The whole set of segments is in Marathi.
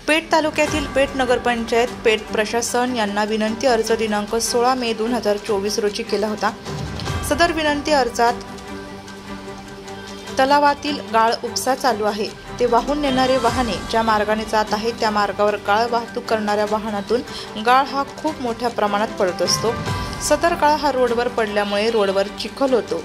पेठ तालुक्यातील पेठ नगरपंचायत पेठ प्रशासन यांना विनंती अर्ज दिनांक 16 मे 2024 रोजी केला होता। सदर विनंती अर्जात तलावातील गाळ उपसा चालू आहे ते वाहून नेणारे वाहने ज्या मार्गाने जात आहेत त्या मार्गावर गाळ वाहतूक करणाऱ्या वाहनातून गाळ हा खूप मोठ्या प्रमाणात पडत असतो। सदर गाळ हा रोडवर पडल्यामुळे रोडवर चिखल होतो।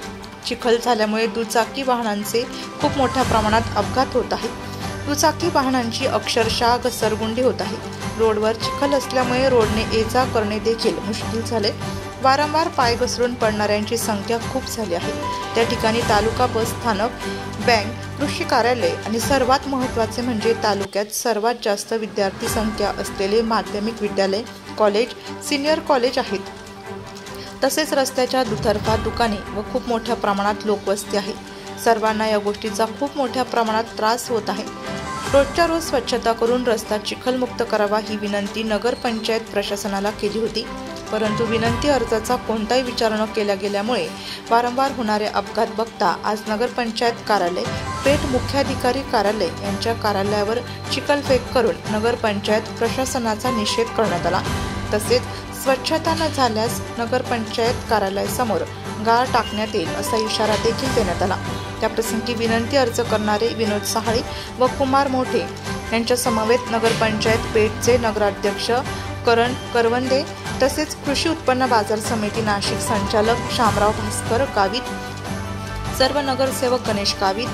चिखल झाल्यामुळे दुचाकी वाहनांचे खूप मोठ्या प्रमाणात अपघात होत आहेत। दुचाकी वाहनांची अक्षरशः घसरगुंडी होत आहे। रोडवर चिखल असल्यामुळे रोडने ये-जा करणे देखील मुश्किल झाले। वारंवार पाय घसरून पडणाऱ्यांची संख्या खूप झाली आहे। त्या ठिकाणी तालुका बस स्थानक, बँक, कृषी कार्यालय आणि सर्वात महत्त्वाचे म्हणजे तालुक्यात सर्वात जास्त विद्यार्थी संख्या असलेले माध्यमिक विद्यालय, कॉलेज, सिनियर कॉलेज आहेत। तसेच रस्त्याच्या दुतर्फा दुकाने व खूप मोठ्या प्रमाणात लोकवस्ती आहे। सर्वांना या गोष्टीचा खूप मोठ्या प्रमाणात त्रास होत आहे। रोजच्या रोज स्वच्छता करून रस्ता चिखलमुक्त करावा ही विनंती नगरपंचायत प्रशासनाला केली होती, परंतु विनंती अर्जाचा कोणताही विचार न केला गेल्यामुळे वारंवार होणारे अपघात बघता आज नगरपंचायत कार्यालय, पेठ मुख्याधिकारी कार्यालय यांच्या कार्यालयावर चिखलफेक करून नगरपंचायत प्रशासनाचा निषेध करण्यात आला। तसेच स्वच्छता न झाल्यास नगरपंचायत कार्यालयासमोर गाळ टाकण्यात येईल असा इशारा देखील देण्यात आला। त्याप्रसंगी विनंती अर्ज करणारे विनोद सहाळे व कुमार मोठे यांच्या समवेत नगरपंचायत पेठचे नगराध्यक्ष करण करवंदे तसेच कृषी उत्पन्न बाजार समिती नाशिक संचालक शामराव भास्कर गावित, सर्व नगरसेवक गणेश गावित,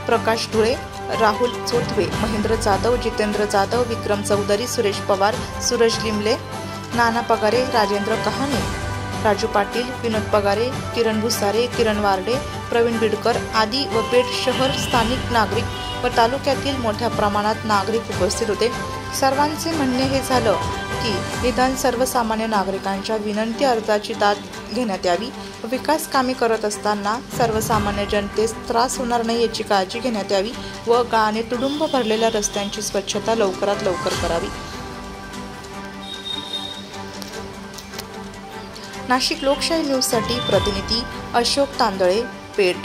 प्रकाश धुळे, राहुल चोथवे, महेंद्र जाधव, जितेंद्र जाधव, विक्रम चौधरी, सुरेश पवार, सूरज लिमले, नाना पगारे, राजेंद्र कहाणे, राजू पाटील, विनोद पगारे, किरण भुसारे, किरण वार्डे, प्रवीण बिडकर आदी व पेठ शहर स्थानिक नागरिक व तालुक्यातील मोठ्या प्रमाणात नागरिक उपस्थित होते। सर्वांचे म्हणणे हे झालं की निदान सर्वसामान्य नागरिकांच्या विनंती अर्जाची दाद घेण्यात यावी व विकास कामे करत असताना सर्वसामान्य जनतेस त्रास होणार नाही याची काळजी घेण्यात यावी व गाळाने तुडुंब भरलेल्या रस्त्यांची स्वच्छता लवकरात लवकर करावी। नाशिक लोकशाही न्यूजसाठी प्रतिनिधी अशोक तांदळे, पेठ।